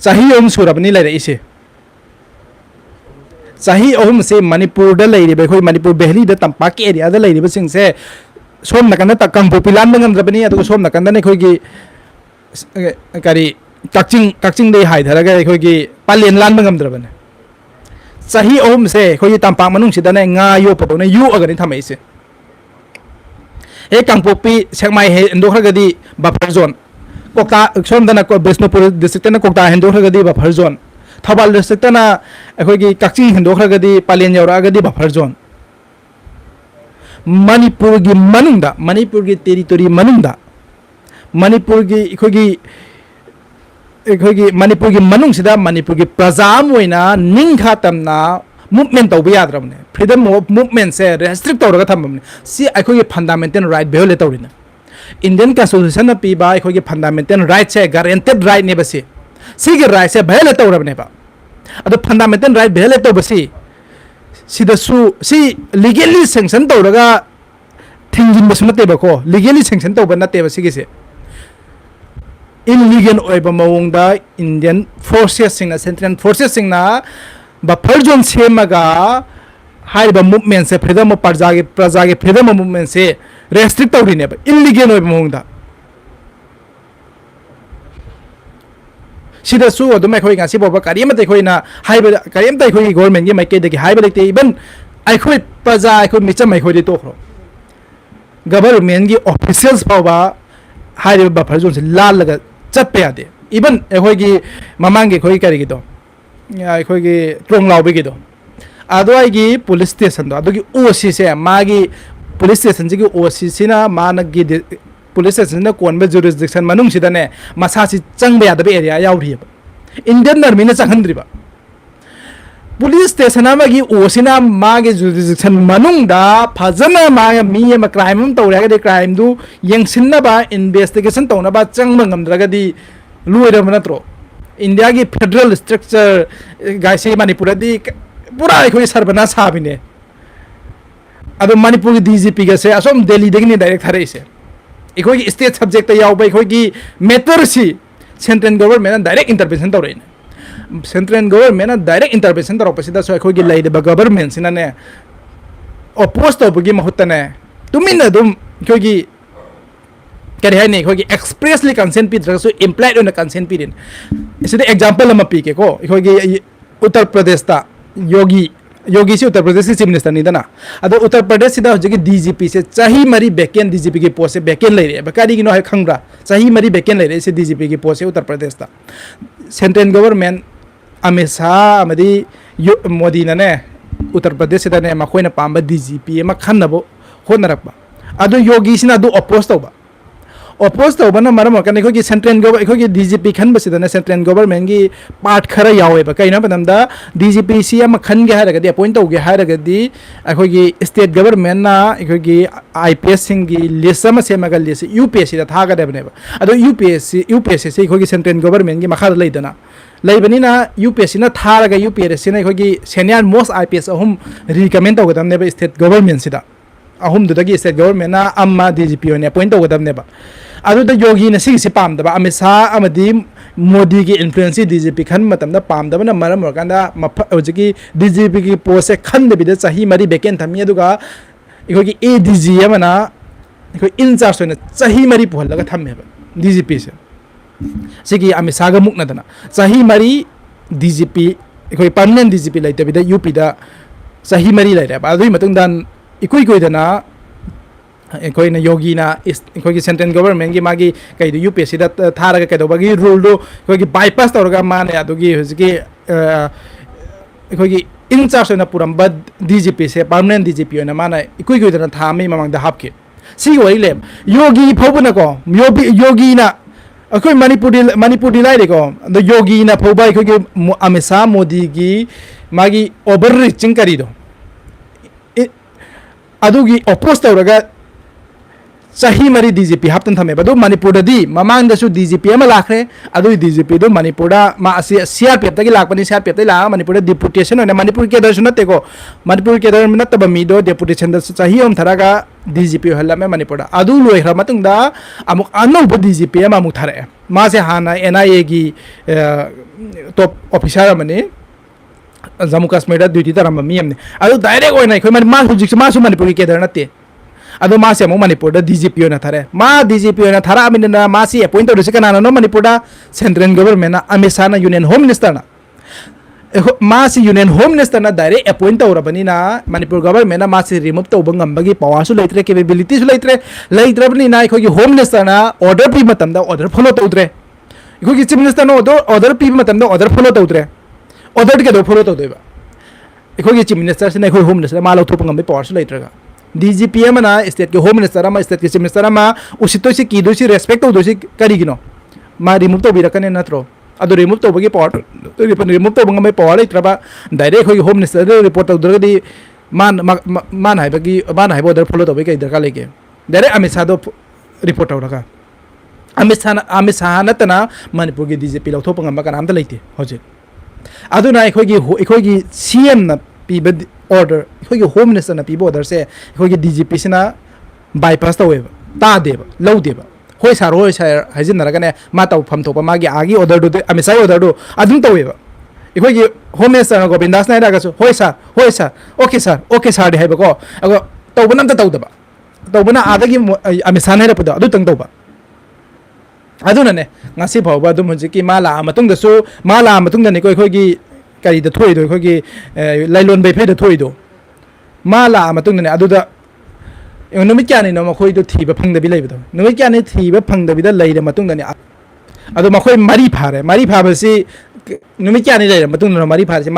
Speaker 1: चाही अहुम सुरबनी लेरइसे चाही अहुम से मणिपुर दा लेरिबे खोइ मणिपुर बेहली दा तंपाक एरिया दा लेरिबे सिंग से सोम नकन ता कंगपो पिलान ngam अदु सोम नकन ने खोइ की करी कक्चिंग दे हाइधरगा अखोगी पालेन लान ngam चाही अहुम से अखोगी तंपाक मनुंग सिदाने nga यो पतोने यु अगनि थमैसे हे कंगपोपी सेकमाई हे एंदोखरगदी बफर जोन कोकता सोमदना को बिष्णुपुर डिस्ट्रिक्ट ना कोकता हेंदोखरगदी बफर जोन थौबाल डिस्ट्रिक्ट ना अखोगी कक्चिंग हेंदोखरगदी पालेन यौरागदी बफर जोन मणिपुर की मनुंगदा मणिपुर की टेरिटोरी मनुंगदा मणिपुर की अखोगी मणिपुर की मनुंगसिदा मणिपुर की प्रजा मोइना निंखा तमना मूवमेंट तौबा याद्रबने फ्रीडम ऑफ मूवमेंट से रेस्ट्रिक्ट तौरगा थमबने सी अखोगी फंडामेंटल राइट वायोलेट तौरिना इंडियन कॉन्स्टिट्यूशन पीबा अखोगी फंडामेंटल राइट से गारंटेड राइट ने बसे सिगे राइट से वायोलेट तौरबने बा अदो फंडामेंटल राइट वायोलेट तौबसी सिदसु सी लीगली सैंक्शन तौरगा थिंगिन बसु नतेबको लीगली सैंक्शन तौबा नतेबा सिगिसे इनलीगल ओइबा मवोंगदा इंडियन फोर्सेस सिंगना सेंट्रल फोर्सेस सिंगना बफर जोन सेमगा हाइबा मूवमेंट से फ्रीडम ऑफ प्रजा के फ्रीडम ऑफ मूवमेंट से रेस्ट्रिक्ट तौरिनेबा इनलीगल ओइबा मवोंगदा सिदसु अदुम अखोई गासी बोबा करियम ते खोइना हाइबे करियम ते खोइ गवर्नमेंट गे माइके दे हाइबे लेते इवन अखोई प्रजा अखोई मिचम अखोई दे तोखरो गवर्नमेंट गी ऑफिशियल्स पावा हाइबे बफर जोन से लाल लगा चप्पे यादे इवन अखोई गी ममांग गे खोइ करि गिदो अखोई गी ट्रोंग लाउबे गिदो अदो आइगी पुलिस स्टेशन दो अदोगी ओसी से मागी पुलिस स्टेशन जी ओसी सिना मानगी पुलिस स्टेशन कोनबे जुरिसडिक्शन मनुंग सिदने मसासी चंगबे यादबे एरिया यावरिब इंडियन आर्मी ने चंगंद्रिबा पुलिस स्टेशन अमगी ओसिना मागे जुरिसडिक्शन मनुंगदा फजना मा मी एम क्राइम तौरगदि क्राइम दु यंगसिनबा इन्वेस्टिगेशन तौनबा चंगबा ngamdragadi लुइरब नत्रो इंडिया की फेडरल स्ट्रक्चर गाइसे मणिपुर दी पूरा अखोई सर्वना साबिने अब मणिपुर की डीजीपी गसे असोम दिल्ली दगनी डायरेक्ट थारेसे अखोई स्टेट सब्जेक्ट यावबा अखोई मैटर सी सेंट्रल गवर्नमेंट डायरेक्ट इंटरवेंशन तौरेन सेंट्रल गवर्नमेंट डायरेक्ट इंटरवेंशन तौरपसिदा सो अखोई लाइदबा गवर्नमेंट सिनाने ओपोज तौबगी महुतने तुमिन अदुम अखोई करी है नहीं एक्सप्रेसली कंसेंट पीद्रगसु इम्प्लाइड ऑन कंसेंट पीरिन इसे एग्जांपल अमा पीके को उत्तर प्रदेश ता योगी से उत्तर प्रदेश की चीफ मिनिस्टर निदना अदो उत्तर प्रदेश सिदा होजगी डीजीपी से चाही मरी वैकेंट डीजीपी की पोस्ट से वैकेंट ले रे बकारी गिनो है खंगरा चाही मरी वैकेंट ले रे से डीजीपी की पोस्ट से उत्तर प्रदेश ता सेंट्रल गवर्नमेंट अमित शाह अमदी मोदी ने उत्तर प्रदेश सिदा ने मखोइना पांबा डीजीपी मा खन्नबो होनरकबा अदो योगी सिना दो अपोज तौबा ओपोज तौबना मरम कने खोगी सेंट्रल गवर्नमेंट खोगी डीजीपी खनबसिदने सेंट्रल गवर्नमेंट की पार्ट खरा यावेबा कइना बदमदा डीजीपी सी अम खनगे हारगदि अपॉइंट तौगे हारगदि अखोगी स्टेट गवर्नमेंट ना अखोगी आईपीएस सिंग की लिस्ट अम सेमगा लिस्ट यूपीएससी दा थागदबनेबा अदो यूपीएससी से अखोगी सेंट्रल गवर्नमेंट की मखा लेदना लेबनिना यूपीएससी ना थारगा यूपीएससी ना अखोगी सीनियर मोस्ट आईपीएस अहम रिकमेंड तौगदबनेबा स्टेट गवर्नमेंट सिदा अहम दुदगी स्टेट गवर्नमेंट ना अम्मा डीजीपी ओने अपॉइंट तौगदबनेबा अदुदा योगी ने सिगि पामदबा अमित शाह अमदी मोदी की इन्फ्लुएंस डीजीपी खन मतमदा पामदबना मरम ओरकांदा होजगी डीजीपी की पोस्ट से खनदबिदा चाही मरी वैकेंट थमी अदुगा इखोगी एडीजी अमना इखो इंचार्ज होने चाही मरी पुहलगा थमेबा डीजीपी से सिगी अमित शाह गा मुकनदना चाही मरी डीजीपी इखोई परमानेंट डीजीपी लाइतबिदा यूपी दा चाही मरी लाइरेबा अदुई मतुंगदा इकोई कोइदना अखोइना योगीना अखोई सेंट्रल गवर्नमेंट की मागी कई यूपीएससी दा थारगा कदोबगी रूल दो अखोई बाईपास तौरगा माने अदुगी हुजगी अखोई इंचार्ज होना पुरंबा डीजीपी से परमानेंट डीजीपी होना माना इकोई कोइदना थामी ममंगदा हापके सी वइले योगी फौबना को योगीना अखोई मणिपुरी लाइरे को द योगीना फौबा अखोई अमित शाह मोदी की मागी ओवर रीचिंग करिदो अदुगी ओपोज तौरगा चाही मरी डीजीपी हापतन थमे बदो मणिपुर दी ममांग दसु डीजीपी अमा लाखरे अदु डीजीपी दो मणिपुर मा सीआरपीएफ तगी लाकपनी सीआरपीएफ तगी ला मणिपुर डिपुटेशन होने मणिपुर के दर्शन नते को मणिपुर के दर्शन नत बमी दो डिपुटेशन दस चाही ओम थरागा डीजीपी हल्ला में मणिपुर अदु लोइखरा मतुंगदा अमुक अनौब डीजीपी अमा अमुक थरे मा से हाना एनआईए की टॉप ऑफिसर अमने जम्मू कश्मीर ड्यूटी तरम मियमने अदु डायरेक्ट होना खै मा हुजिक मासु मणिपुर के दर नते अदो मासे अमु मणिपुर डीजीपी होना थारे मा डीजीपी होना थारा अमिना मासी अपॉइंट तौरसे कनानो नो मणिपुर सेंट्रल गवर्नमेंट अमित शाह ना यूनियन होम मिनिस्टर ना मासी यूनियन होम मिनिस्टर ना डायरेक्ट अपॉइंट तौरबनिना मणिपुर गवर्नमेंट ना मासी रिमूव तौब ngambagi पावर सु लेत्रे कैपेबिलिटी सु लेत्रेबनिना अखोगी होम मिनिस्टर ना ऑर्डर पी मतमदा ऑर्डर फॉलो तौद्रे अखोगी चीफ मिनिस्टर ना ऑर्डर पी मतमदा ऑर्डर फॉलो तौद्रे ऑर्डर के दो फॉलो तौदेबा अखोगी चीफ मिनिस्टर से अखोई होम मिनिस्टर मा लौथोप ngambay पावर सु लेत्रगा डीजीपी अमना स्टेट के होम मिनिस्टर अमा स्टेट के चीफ मिनिस्टर अमा उसितोसी कीदोसी रेस्पेक्ट तौदोसी करिगिनो मा रिमूव तौबिरकने नत्रो अदो रिमूव तौबगी पावर रिमूव तौबंगमै पावर लेत्रबा डायरेक्ट होई होम मिनिस्टर रिपोर्ट तौदरगदी मान हाइबगी मान हाइबो ऑर्डर फॉलो तौबै कै दरकार लेके डायरेक्ट अमित शाह दो रिपोर्ट तौरगा अमित शाह नतना मणिपुर की डीजीपी लौथोपंगम कनामता लेते होजे अदुना अखोगी सीएम ना पीब ऑर्डर अखोगी होम मिनिस्टर ना पीब ऑर्डर से अखोगी डीजीपी सिना बाईपास तौवेब तादेब लौदेब होय सार हाइजिनरगने मा तौ फम थोप मागी आगी ऑर्डर दो अमित शाह ऑर्डर दो अदुम तौवेब अखोगी होम मिनिस्टर गोविंद दास नायरागसु होय सर ओके सर दे हाइबको अगो तौबना तौदबा तौबना आदगी अमित शाह नायरपदो अदु तंग तौबा ꯑꯗꯨꯅꯅꯦ ꯉꯁꯤ ꯐꯥꯎꯕ ꯑꯗꯨꯝ ꯍꯧꯖꯤꯛꯀꯤ ꯃꯥ ꯂꯥꯛꯑ ꯃꯇꯨꯡꯗꯁꯨ ꯃꯥ ꯂꯥꯛꯑ ꯃꯇꯨꯡꯗꯅꯤꯀꯣ ꯑꯩꯈꯣꯏꯒꯤ ꯀꯔꯤꯗ ꯊꯣꯛꯏꯗꯣ ꯑꯩꯈꯣꯏꯒꯤ ꯂꯩꯂꯣꯟ ꯕꯩꯐꯩꯗ ꯊꯣꯛꯏꯗꯣ ꯃꯥ ꯂꯥꯛꯑ ꯃꯇꯨꯡꯗꯅꯦ ꯑꯗꯨꯗ ꯅꯨꯃꯤꯠ ꯀꯌꯥꯅꯤꯅꯣ ꯃꯈꯣꯏꯗꯣ ꯊꯤꯕ ꯐꯪꯗꯕꯤ ꯂꯩꯕꯗꯣ ꯅꯨꯃꯤꯠ ꯀꯌꯥꯅꯤ ꯊꯤꯕ ꯐꯪꯗꯕꯤꯗ ꯂꯩꯔ ꯃꯇꯨꯡꯗꯅꯦ ꯑꯗꯣ ꯃꯈꯣꯏ ꯃꯔꯤ ꯐꯥꯔꯦ ꯃꯔꯤ ꯐꯥꯕꯁꯤ ꯅꯨꯃꯤꯠ ꯀꯌꯥꯅꯤ ꯂꯩꯔ ꯃꯇꯨꯡꯗꯅꯣ ꯃꯔꯤ ꯐꯥꯔꯁꯤ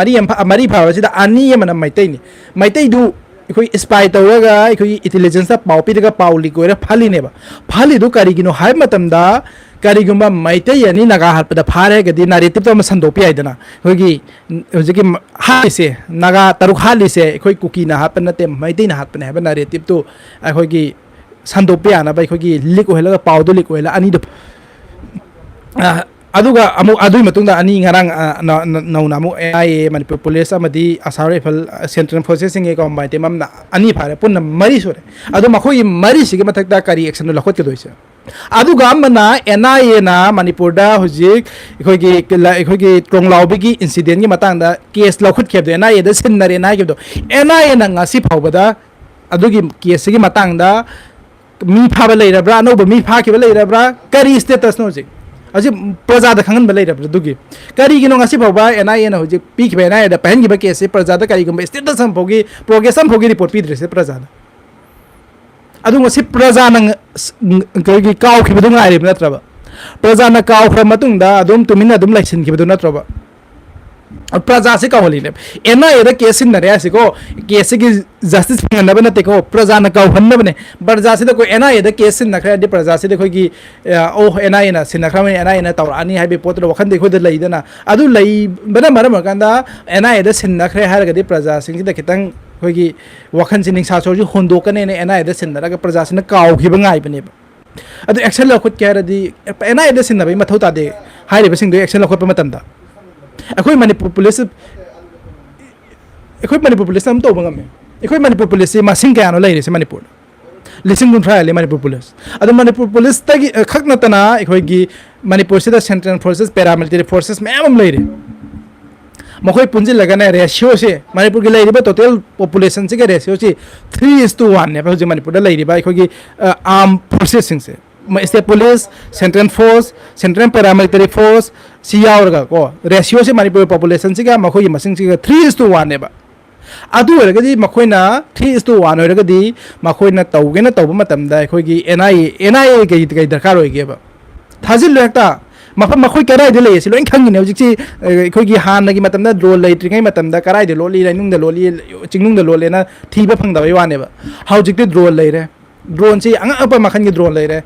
Speaker 1: ꯃꯔꯤ ꯐꯥꯕꯁꯤꯗ ꯑꯅꯤ ꯑꯃꯅ ꯃꯩꯇꯩꯅꯤ ꯃꯩꯇꯩꯗꯨ ꯑꯩꯈꯣꯏ ꯏꯁꯄꯥꯏ ꯇꯧꯔꯒ ꯑꯩꯈꯣꯏꯒꯤ ꯏꯟꯇꯦꯂꯤꯖꯦꯟꯁꯇ ꯄꯥꯎ ꯄꯤꯔꯒ ꯄꯥꯎ ꯂꯤꯛ ꯑꯣꯏꯔ ꯐꯍꯜꯂꯤꯅꯦꯕ ꯐꯍꯜꯂꯤꯗꯨ ꯀꯔꯤꯒꯤꯅꯣ ꯍꯥꯏꯕ ꯃꯇꯝꯗ ꯀꯔꯤꯒꯨꯝꯕ ꯃꯩꯇꯩ ꯑꯅꯤ ꯅꯥꯒꯥ ꯍꯥꯠꯄꯗ ꯐꯥꯔꯒꯗꯤ ꯅꯥꯔꯦꯇꯤꯞꯇꯣ ꯑꯃ ꯁꯟꯗꯣꯛꯄ ꯌꯥꯏꯗꯅ ꯑꯩꯈꯣꯏꯒꯤ ꯍꯧꯖꯤꯛꯀꯤ ꯍꯥꯠꯂꯤꯁꯦ ꯅꯥꯒꯥ ꯇꯔꯨꯛ ꯍꯥꯠꯂꯤꯁꯦ ꯑꯩꯈꯣꯏ ꯀꯨꯀꯤꯅ ꯍꯥꯠꯄ ꯅꯠꯇꯦ ꯃꯩꯇꯩꯅ ꯍꯥꯠꯄꯅꯦ ꯍꯥꯏꯕ ꯅꯥꯔꯦꯇꯤꯞꯇꯨ ꯑꯩꯈꯣꯏꯒꯤ ꯁꯟꯗꯣꯛꯄ ꯌꯥꯅꯕ ꯑꯩꯈꯣꯏꯒꯤ ꯂꯤꯛ ꯑꯣꯏꯍꯜꯂꯒ ꯄꯥꯎꯗꯣ ꯂꯤꯛ ꯑꯣꯏꯍꯜꯂ ꯑꯅꯤꯗꯣ ꯑꯗꯨꯒ ꯑꯃꯨꯛ ꯑꯗꯨꯒꯤ ꯃꯇꯨꯡꯗ ꯑꯅꯤ ꯉꯔꯥꯡ ꯅꯧꯅ ꯑꯃꯨꯛ ꯑꯦ ꯃꯅꯤꯄꯨꯔ ꯄꯨꯂꯤꯁ ꯑꯃꯗꯤ ꯑꯁꯥꯝ ꯔꯥꯏꯐꯜ ꯁꯦꯟꯇ꯭ꯔꯦꯜ ꯐꯣꯔꯁꯦꯁꯁꯤꯡꯒꯤ ꯀꯝꯕꯥꯏꯟ ꯑꯃꯅ ꯑꯅꯤ ꯐꯥꯔꯦ ꯄꯨꯟꯅ ꯃꯔꯤ ꯁꯨꯔꯦ ꯑꯗꯣ ꯃꯈꯣꯏꯒꯤ ꯃꯔꯤꯁꯤꯒꯤ ꯃꯊꯛꯇ ꯀꯔꯤ ꯑꯦꯛꯁꯟꯗꯣ ꯂꯧꯈꯠꯀꯗꯣꯏꯁꯦ ꯑꯗꯨꯒ ꯑꯃꯅ ꯑꯦꯟ ꯑꯥꯏ ꯑꯦꯅ ꯃꯅꯤꯄꯨꯔꯗ ꯍꯧꯖꯤꯛ ꯑꯩꯈꯣꯏꯒꯤ ꯇ꯭ꯔꯣꯡꯂꯥꯎꯕꯤꯒꯤ ꯏꯟꯁꯤꯗꯦꯟꯒꯤ ꯃꯇꯥꯡꯗ ꯀꯦꯁ ꯂꯧꯈꯠꯈꯤꯕꯗꯣ ꯑꯦꯟ ꯑꯥꯏ ꯑꯦꯗ ꯁꯤꯟꯅꯔꯦꯅ ꯍꯥꯏꯈꯤꯕꯗꯣ ꯑꯦꯟ ꯑꯥꯏ ꯑꯦꯅ ꯉꯁꯤ ꯐꯥꯎꯕꯗ ꯑꯗꯨꯒꯤ ꯀꯦꯁꯁꯤꯒꯤ ꯃꯇꯥꯡꯗ ꯃꯤ ꯐꯥꯕ ꯂꯩꯔꯕ꯭ꯔꯥ ꯑꯅꯧꯕ ꯃꯤ ꯐꯥꯈꯤꯕ ꯂꯩꯔꯕ꯭ꯔꯥ ꯀꯔꯤ ꯁ꯭ꯇꯦꯇꯁꯅꯣ ꯍꯧꯖꯤꯛ ꯄ꯭ꯔꯖꯥꯗ ꯈꯪꯍꯟꯕ ꯂꯩꯔꯕ꯭ꯔꯥ ꯑꯗꯨꯒꯤ ꯀꯔꯤꯒꯤꯅꯣ ꯉꯁꯤ ꯐꯥꯎꯕ ꯑꯦꯟ ꯑꯥꯏ ꯑꯦꯅ ꯍꯧꯖꯤꯛ ꯄꯤꯈꯤꯕ ꯑꯦꯟ ꯑꯥꯏ ꯑꯦꯗ ꯄꯥꯏꯍꯟꯈꯤꯕ ꯀꯦꯁꯁꯤ ꯄ꯭ꯔꯖꯥꯗ ꯀꯔꯤꯒꯨꯝꯕ ꯁ꯭ꯇꯦꯇꯁ ꯑꯃꯐꯥꯎꯒꯤ ꯄ꯭ꯔꯣꯒ꯭ꯔꯦꯁ ꯑꯃꯐꯥꯎꯒꯤ ꯔꯤꯄꯣꯔꯠ ꯄꯤꯗ꯭ꯔꯤꯁꯦ ꯄ꯭ꯔꯖꯥꯗ ꯑꯗꯨ ꯉꯁꯤ ꯄ꯭ꯔꯖꯥꯅ ꯑꯩꯈꯣꯏꯒꯤ ꯀꯥꯎꯈꯤꯕꯗꯨ ꯉꯥꯏꯔꯤꯕ ꯅꯠꯇ꯭ꯔꯕ ꯄ꯭ꯔꯖꯥꯅ ꯀꯥꯎꯈ꯭ꯔ ꯃꯇꯨꯡꯗ ꯑꯗꯨꯝ ꯇꯨꯃꯤꯟꯅ ꯑꯗꯨꯝ ꯂꯩꯁꯤꯟꯈꯤꯕꯗꯨ ꯅꯠꯇ꯭ꯔꯕ प्रजासे कावलीने एना एदा केस सिन्नरे आसिको केस की जस्टिस फंगनब नतेको प्रजाना कावहन्नबने प्रजासे को एना एदा केस सिन्नखरे दि प्रजासे देखो की ओ एना एना सिन्नखरमे एना एना तौरानी हाइबे पोत वखन देखो दे लैदना अदु लैबना मरम कांदा एना एदा सिन्नखरे हारगदि प्रजासिंग दा खितंग होगी वखन सिनिंग सासोजि होंदोकने एना एदा सिन्नरगा प्रजासिना कावखिबा ngaibane अदु एक्शन लखुत क्यारदि एना एदा सिन्नबे मथौ तादे हाइरिबसिंग दो एक्शन लखुत मतंदा अखोई मणिपुर पुलिस हम तो बंगम अखोई मणिपुर पुलिस से मासिंग कयानो लेरे मणिपुर लिसिंग कुंथ्रा ले मणिपुर पुलिस अदो मणिपुर पुलिस तगी खक नतना अखोई मणिपुर से central forces paramilitary forces ma'am लेरे मखोई पुंजी लगने रेशियो से मणिपुर की लेरिबा टोटल पॉपुलेशन से के रेशियो से 3:1 ने हजि मणिपुर दा लेरिबा अखोई आर्म फोर्सेस सिंग से state police central force central paramilitary force सी यावरगा को रेशियो से मणिपुर पॉपुलेशन से का मखोई मसिंग से 3:1 ने बा अदु ओरगदि मखोइना 3:1 ओरगदि मखोइना तौगेना तौब मतमदा अखोई एनआईए के दरकार होइगेबा थाजिल लेक्ता मफम मखोई कराइदे लेसि लोइन खंगिने हजिकि अखोई हानगी मतमदा ड्रोन लेट्रिङै मतमदा कराइदे लोली लाइनुंगदा लोली चिंगनुंगदा लोलेना थीबा फंगदबै वानेबा हौजिकति ड्रोन लेरे ड्रोन से अंगप मखन की ड्रोन लेरे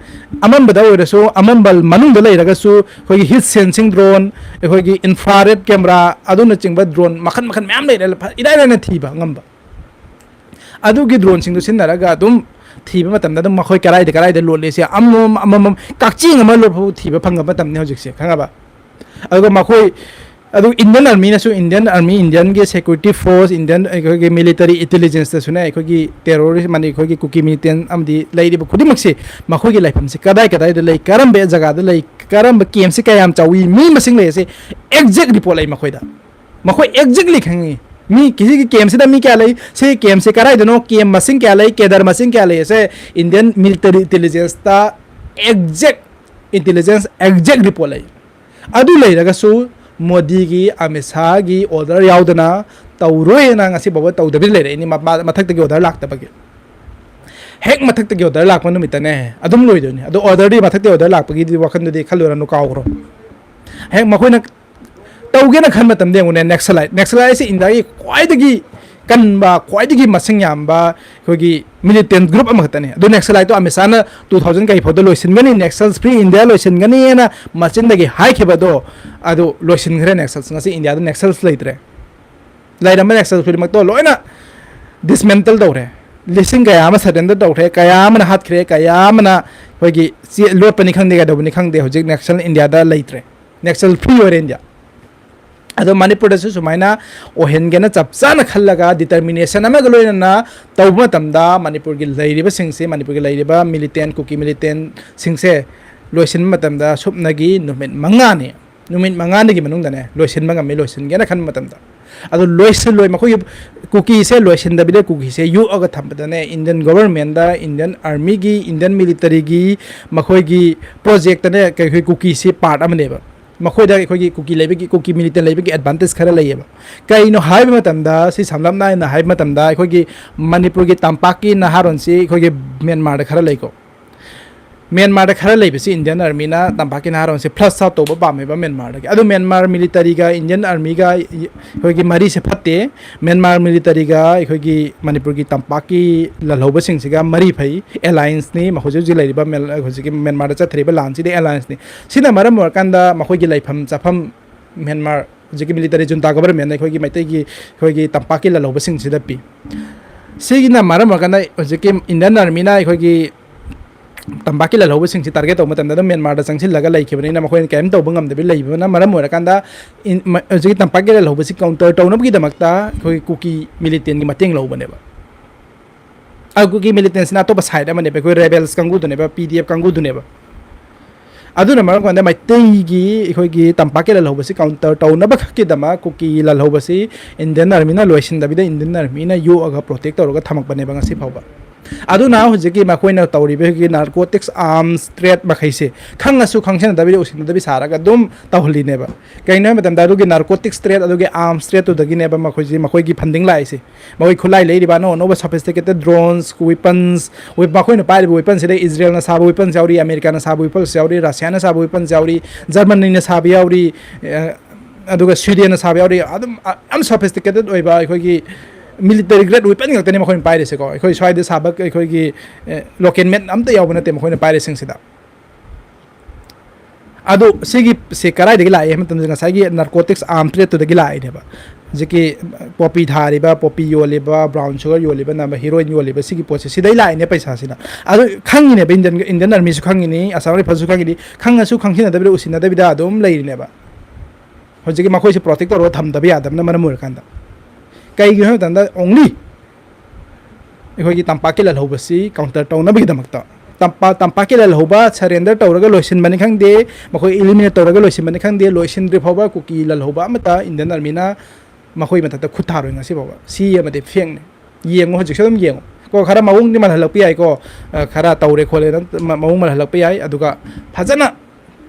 Speaker 1: अमंबदा ओइरसु अमंबल मनुंग लेरगसु अखोई हिट सेंसिंग ड्रोन अखोई इंफ्रारेड कैमरा अदुन चिंबा ड्रोन मखन मखन मैम लेरे इदाइना थीबा ngamba अदुगी ड्रोन सिंग सिन्नरगा अदुम थीबा मतमदा अदुम मखोई कराइदे लोलेसे अमम काक्चिंग अमा लोफु थीबा फंगा मतमने हजिकसे खंगाबा अदुगा मखोई अदु इंडियन आर्मी नसु इंडियन आर्मी इंडियन के सिक्योरिटी फोर्स इंडियन के मिलिटरी इंटेलिजेंस सुने अखोई टेररिस्ट माने अखोई कुकी मिलिटेंट अमदी लेरिबा खुदिमक्से मखोई लाइफम से कदाई दा लै करमबे जगह दा लै करम केम से कयाम चावी मी मसिंग लेसे एग्जैक्ट रिपोर्ट लै मखोई एग्जैक्टली खंगी मी किसी की केम से दा मी क्या लै से केम से कराई दनो केम मसिंग क्या लै केदर मसिंग क्या लै से इंडियन मिलिटरी इंटेलिजेंस ता एग्जैक्ट इंटेलिजेंस एग्जैक्ट रिपोर्ट लै अदु लैरगसु मोदी की अमित शाह की ऑर्डर यावदना तौरोयना ngasi बाबा तौदबि लेरेनि मथक की ऑर्डर लाक्तबगे हेक मथक की ऑर्डर लाक्प नुमितने अदुम लोइदोनि अदो ऑर्डर दि मथक ऑर्डर लाक्पगी दि वखन दि खलोरनु कावरो हेक मखोइना तौगेना खन मतम देंगुने नेक्सलाइट से इंडिया की क्वाइदगी कनबा क्वाइदगी मसिंग यामबा खोगी मिलिटेंट ग्रुप अमखतने अदो नेक्सलाइट तो अमित शाह 2000 kai photo loisinगनि नेक्सल फ्री इंडिया लोइसिनगनि ना मचिनदगी हाइखिबदो अदो लोइसिनग्रे Naxals ngasi India the Naxals लेत्रे लाइरम नेक्सल्स फ्री मक्तो लोइना डिसमेंटल दौरे लिसिंग कया अमा सरेंडर दौरे कया अमना हातख्रे कया अमना होगी लोटपनि खंगदे गदबनि खंगदे होजिक नेक्सल इंडिया दा लेत्रे नेक्सल फ्री ओरे इंडिया अदो मणिपुर सुमाइना ओहेनगेना चपचाना खल्लगा डिटर्मिनेशन अमा गलोइना तौब मतमदा मणिपुर की लैरिबा सिंगसे मणिपुर की लैरिबा मिलिटेंट कुकी मिलिटेंट सिंगसे लोइसिन मतमदा सुपनगी नुमित मंगाने की मनुंगदने लोइसिन मंगामे लोइसिनगेना खन मतमदा ado loisin loi makoi Kuki se loisin da bide Kuki se yu aga thambadane Indian government da Indian army gi Indian military gi makoi gi project ne kai Kuki se part amane ba makoi da khoi Kuki lebe gi Kuki military lebe gi advantage khara leyeba kai no hai matam da si samlam na hai matam da khoi gi Manipur gi Tampaki na haron si khoi gi Myanmar da khara leiko Myanmar da khara leibisi Indian army na Tampaki na haron se plus out to ba me ba Myanmar da adu Myanmar military ga Indian army ga khoi gi mari se phatte Myanmar military ga khoi gi Manipur gi Tampaki la loba sing siga mari phai alliance ni ma hoju ji leiba khoi gi Myanmar da chathriba lan si de alliance ni sina maram war kanda ma khoi gi laifam chafam Myanmar jiki military junta government na khoi gi Meitei gi khoi gi Tampaki la loba sing si da pi sigina maram war kanda jiki Indian army na khoi gi Tampaki la loba sing si target to matam da Myanmar da changsil laga lai khibani na makoi kem to bangam de leiba na maram war kanda jiki Tampaki la loba si counter to na gi damakta khoi Kuki militant gi mateng loba ne ba Kuki militants na to ba side amane ba khoi rebels kangu du ne ba PDF kangu du ne ba aduna maram kanda Meitei gi khoi gi Tampaki la loba si counter to na ba khaki dama Kuki la loba si Indian army na loisin da bida Indian army na yo aga protect to ga thamak bane ba ngasi phawba aduna hojiki makoina tawribe gi narcotics arms trade bakhaise khangasu khangsen dabi usin dabi saraga dum tawhli neba kaina matam da gi narcotics trade adugi arms trade to dagi neba makhoji makoi gi funding laise makoi khulai lei riba no sophisticated drones weapons makoina pai weapons se Israel na sabu weapons yauri America na sabu weapons yauri Russia na sabu weapons yauri Germany na sabu yauri aduga Sweden na sabu yauri adum am sophisticated oiba khoi military grade weapon ngakta ne makoi paire se ko khoi swai de sabak khoi gi local men amta yaw bana te makoi paire sing sida adu sigi se karai de lai hem tam nga sai gi narcotics arm trade to de lai de ba jiki poppy thari ba poppy yole ba brown sugar yole ba na ba heroin yole ba sigi poche sidai lai ne paisa sina adu khangi ne Indian army su khangi ni asawari phasu khangi ni khanga su khangsin da bi usina da bi da adum lai ne ba hojiki makoi se protect ro tham da bi adam na manamur kanda kai gi tanda only khoi gi Tampaki la loba si counter to na bi damakta Tampaki la loba surrender to raga loisin bani khang de makoi eliminate to raga loisin bani khang de loisin ri phoba Kuki la loba mata Indian army na makoi mata ta khutha ro ngasi bawa si ya mate pheng ne yeng ho jiksom yeng ko khara mawung ni mal halak pi ai ko khara tawre khole mawung mal halak pi ai aduga phajana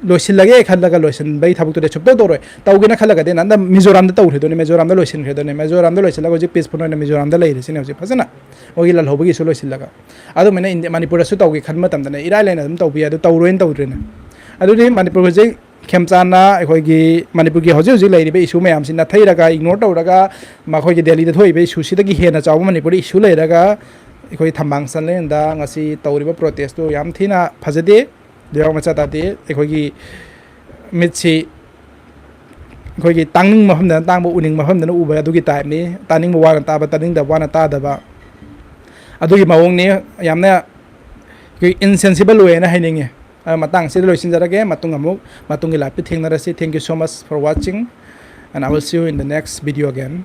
Speaker 1: loisin lage khalaga loisin bai thabuk to de chupto to roi tawgina khalaga de nanda Mizoram da tawre do ne Mizoram da loisin khre do ne Mizoram da loisin lago ji peaceful ne Mizoram da lai resin ji phajana ogi la lhobi gi so loisin laga adu mena Manipur su tawgi khanma tam da ne irai lai na dum tawbi adu tawroin tawre na adu ni Manipur je Khemchand na khoi gi Manipur gi hoje hoje lai ri be issue mayam sin na thai raga ignore to raga ma khoi gi Delhi da thoi be issue si da gi he na chaw Manipur issue lai raga khoi thambang san le da ngasi tawri ba protest to yam thina phajade dewa macha ta de khoi gi mitsi khoi gi tangning ma hamda tang bo uning ma hamda u ba adu gi type ni taning bo wa ta ba taning da wa na ta da ba adu gi mawong ni yamna gi insensible way na haining matang se loisin jarage matung amuk matung gi live thing na rasi. Thank you so much for watching and I will see you in the next video again.